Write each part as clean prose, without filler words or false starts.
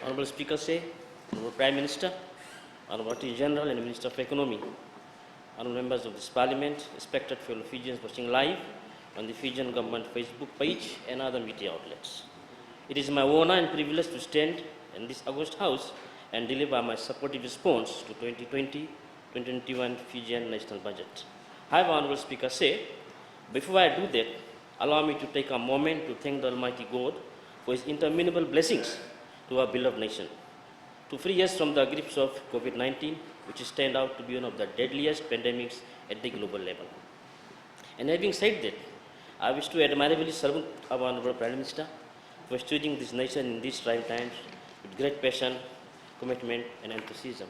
Honorable Speaker Say, Honorable Prime Minister, Honorable Attorney General and Minister of Economy, Honorable members of this Parliament, respected fellow Fijians watching live on the Fijian government Facebook page and other media outlets. It is my honor and privilege to stand in this August House and deliver my supportive response to 2020-2021 Fijian National Budget. However, Honorable Speaker Say, before I do that, allow me to take a moment to thank the Almighty God for His interminable blessings to our beloved nation. To free us from the grips of COVID-19, which is turned out to be one of the deadliest pandemics at the global level. And having said that, I wish to admirably salute our Honorable Prime Minister for stewarding this nation in these trying times with great passion, commitment and enthusiasm.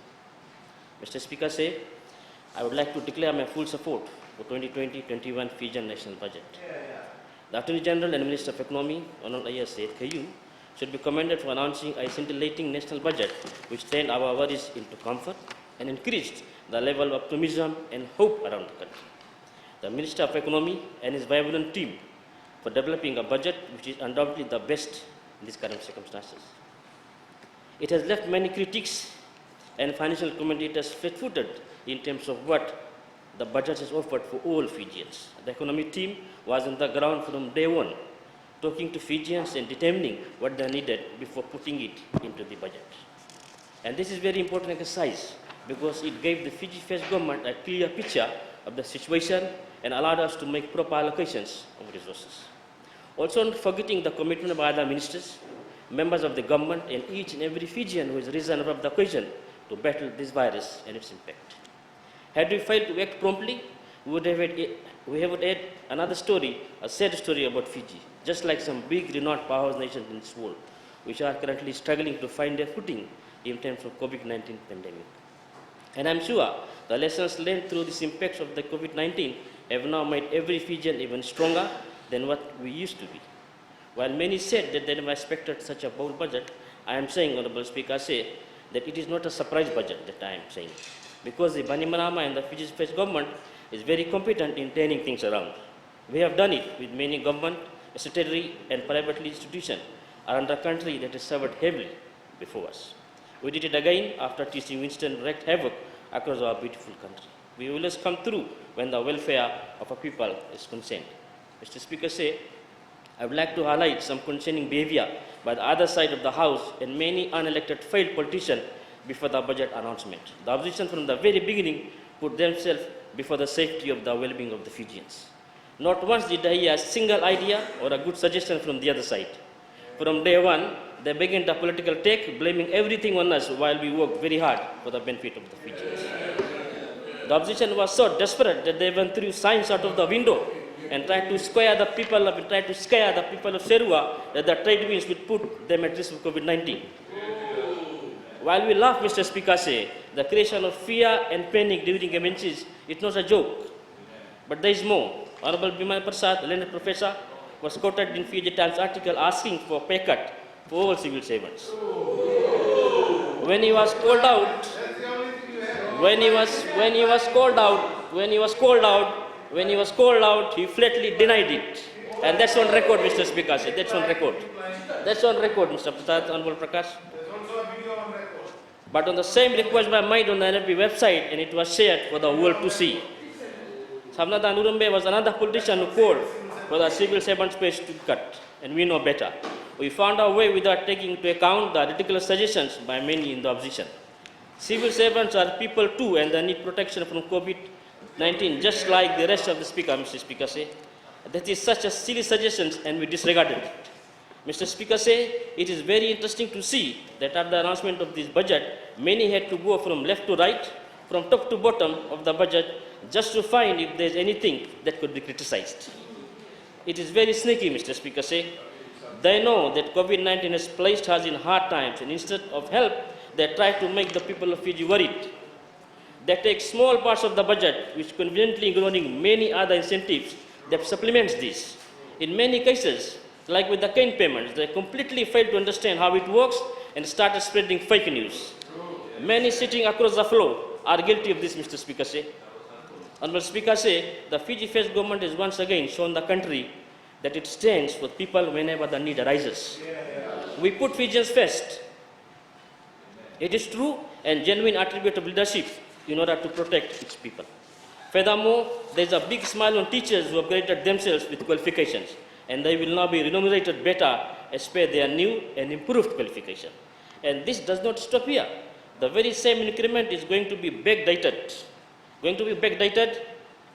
Mr. Speaker Say, I would like to declare my full support for 2020-21 Fijian National Budget. The Attorney General and Minister of Economy, Honorable Ayaz Said Kayu, should be commended for announcing a scintillating national budget which turned our worries into comfort and increased the level of optimism and hope around the country. The Minister of Economy and his vibrant team for developing a budget which is undoubtedly the best in these current circumstances. It has left many critics and financial commentators flat-footed in terms of what the budget has offered for all Fijians. The economy team was on the ground from day one, talking to Fijians and determining what they needed before putting it into the budget. And this is very important exercise because it gave the Fiji First government a clear picture of the situation and allowed us to make proper allocations of resources. Also, not forgetting the commitment of other ministers, members of the government, and each and every Fijian who has risen above the occasion to battle this virus and its impact. Had we failed to act promptly, we would add another story, a sad story about Fiji, just like some big renowned powerhouse nations in this world, which are currently struggling to find their footing in terms of COVID-19 pandemic. And I'm sure the lessons learned through this impacts of the COVID-19 have now made every Fijian even stronger than what we used to be. While many said that they never expected such a bold budget, I am saying, Honorable Speaker Say, that it is not a surprise budget that I am saying, because the Bainimarama and the Fiji First government is very competent in turning things around. We have done it with many government, statutory and private institutions around the country that has suffered heavily before us. We did it again after T.C. Winston wreaked havoc across our beautiful country. We always come through when the welfare of our people is concerned. Mr. Speaker Say, I would like to highlight some concerning behavior by the other side of the House and many unelected failed politicians before the budget announcement. The opposition from the very beginning put themselves before the safety of the well-being of the Fijians. Not once did I hear a single idea or a good suggestion from the other side. From day one, they began the political take, blaming everything on us while we worked very hard for the benefit of the Fijians. The opposition was so desperate that they even threw signs out of the window and tried to scare the people of Serua that the trade winds would put them at risk of COVID-19. While we laugh, Mr. Speaker Say, the creation of fear and panic during emergencies is not a joke. But there is more. Honorable Bimal Prasad, a learned professor, was quoted in Fiji Times article asking for pay cut for all civil servants. When he was called out, he flatly denied it. And that's on record, Mr. Speaker Say. That's on record. That's on record, Mr. Prasad, Honorable Prakash. But on the same request by made on the NFP website, and it was shared for the world to see. Samnathan Urumbe was another politician who called for the civil servants' pay to be cut, and we know better. We found our way without taking into account the ridiculous suggestions by many in the opposition. Civil servants are people too, and they need protection from COVID-19, just like the rest of the speaker, Mr. Speaker Say. That is such a silly suggestion, and we disregarded it. Mr. Speaker Say, it is very interesting to see that at the announcement of this budget, many had to go from left to right, from top to bottom of the budget, just to find if there is anything that could be criticized. It is very sneaky, Mr. Speaker Say. They know that COVID-19 has placed us in hard times, and instead of help, they try to make the people of Fiji worried. They take small parts of the budget, which conveniently ignoring many other incentives that supplements this. In many cases, like with the cane payments, they completely fail to understand how it works and started spreading fake news. Many sitting across the floor are guilty of this, Mr. Speaker Say. Honorable Speaker Say, the Fiji First government has once again shown the country that it stands with people whenever the need arises. We put Fijians first. It is true and genuine attribute of leadership in order to protect its people. Furthermore, there is a big smile on teachers who upgraded themselves with qualifications, and they will now be remunerated better as per their new and improved qualification. And this does not stop here. The very same increment is going to be backdated,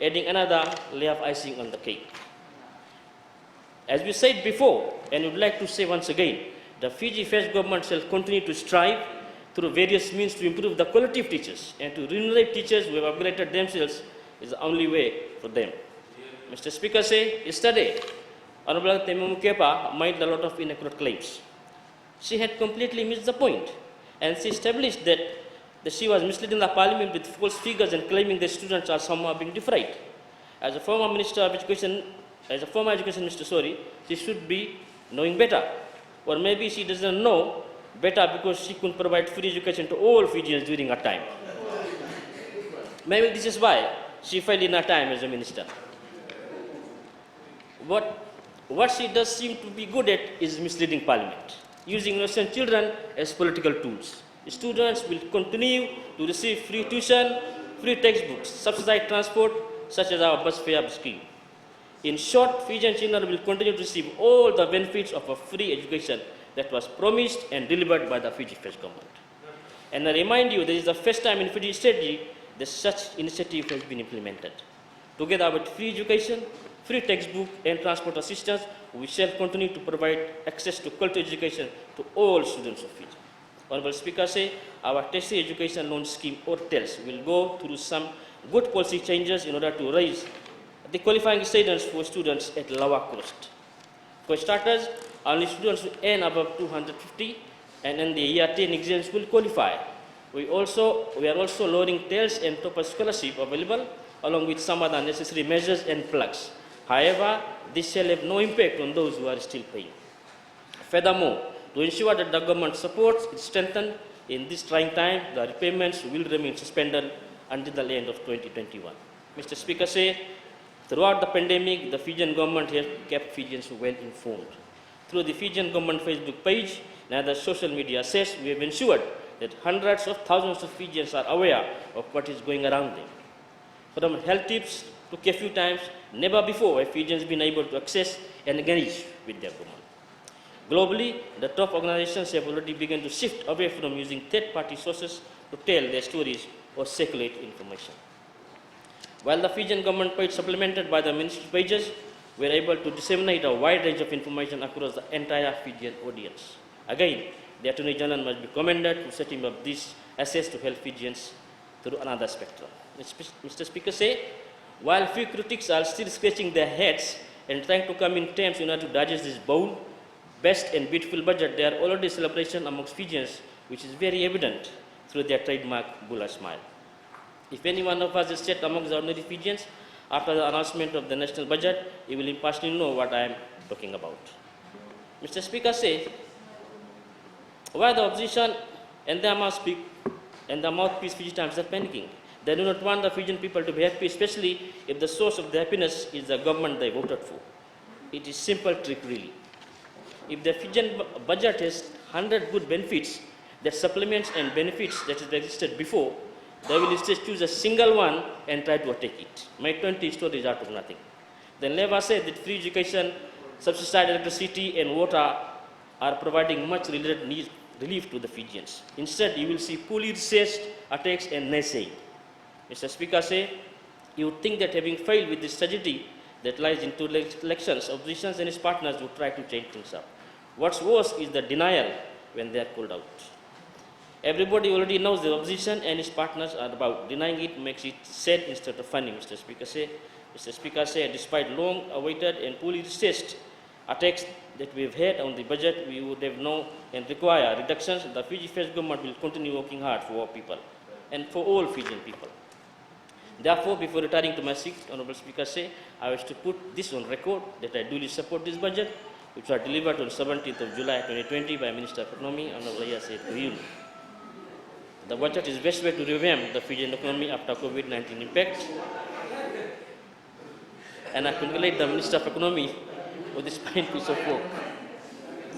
adding another layer of icing on the cake. As we said before, and would like to say once again, the Fiji First government shall continue to strive through various means to improve the quality of teachers, and to remunerate teachers who have upgraded themselves is the only way for them. Mr. Speaker said yesterday, Honorable Temu Mukepa made a lot of inaccurate claims. She had completely missed the point, and she established that she was misleading the parliament with false figures and claiming that students are somehow being defrauded. As a former minister of education, she should be knowing better. Or maybe she doesn't know better because she couldn't provide free education to all Fijians during her time. Maybe this is why she failed in her time as a minister. What she does seem to be good at is misleading parliament, using innocent children as political tools. Students will continue to receive free tuition, free textbooks, subsidized transport, such as our bus fare scheme. In short, Fijian children will continue to receive all the benefits of a free education that was promised and delivered by the Fiji First government. And I remind you, this is the first time in Fiji strategy that such initiative has been implemented. Together with free education, free textbook and transport assistance, we shall continue to provide access to quality education to all students of Fiji. Honorable Speaker say, our tertiary education loan scheme, or TELS, will go through some good policy changes in order to raise the qualifying standards for students at lower cost. For starters, only students who earn above 250 and in the year 10 exams will qualify. We are also lowering TELS and TOPA scholarship available, along with some other necessary measures and plugs. However, this shall have no impact on those who are still paying. Furthermore, to ensure that the government supports is strengthened in this trying time, the repayments will remain suspended until the end of 2021. Mr. Speaker say, throughout the pandemic, the Fijian government has kept Fijians well informed. Through the Fijian government Facebook page and other social media says, we have ensured that hundreds of thousands of Fijians are aware of what is going around them. From health tips to curfew times, never before have Fijians been able to access and engage with their government. Globally, the top organizations have already begun to shift away from using third-party sources to tell their stories or circulate information. While the Fijian government page supplemented by the ministry pages, we are able to disseminate a wide range of information across the entire Fijian audience. Again, the Attorney General must be commended for setting up these assets to help Fijians through another spectrum. Mr. Speaker say, while few critics are still scratching their heads and trying to come in terms in order to digest this bold, best and beautiful budget, there are already celebrations amongst Fijians, which is very evident through their trademark Bula smile. If any one of us is set amongst the ordinary Fijians, after the announcement of the national budget, you will impartially know what I am talking about. Mr. Speaker says, why the opposition and their mouthpiece Fiji Times are panicking? They do not want the Fijian people to be happy, especially if the source of their happiness is the government they voted for. It is simple trick really. If the Fijian budget has 100 good benefits that supplements and benefits that have existed before, they will instead choose a single one and try to attack it. My 20 stories out of nothing. Then never say that free education, subsidized electricity and water are providing much relief to the Fijians. Instead, you will see poorly researched attacks and naysaying. Mr. Speaker say, you would think that having failed with this tragedy that lies into elections, oppositions and its partners would try to change things up. What's worse is the denial when they are called out. Everybody already knows the opposition and its partners are about. Denying it makes it sad instead of funny, Mr. Speaker say. Mr. Speaker say, despite long-awaited and poorly researched attacks that we have had on the budget, we would have known and require reductions. The Fiji First government will continue working hard for our people and for all Fijian people. Therefore, before retiring to my seat, Honorable Speaker say, I wish to put this on record that I duly support this budget, which was delivered on 17th of July 2020 by Minister of Economy, Honorable Yasir Kuyun. The budget is the best way to revamp the Fijian economy after COVID-19 impact. And I congratulate the Minister of Economy for this fine piece of work.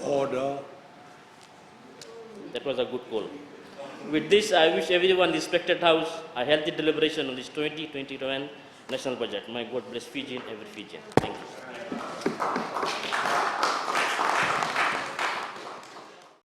Order. That was a good call. With this, I wish everyone in the respected House a healthy deliberation on this 2021 national budget. May God bless Fiji and every Fijian. Thank you.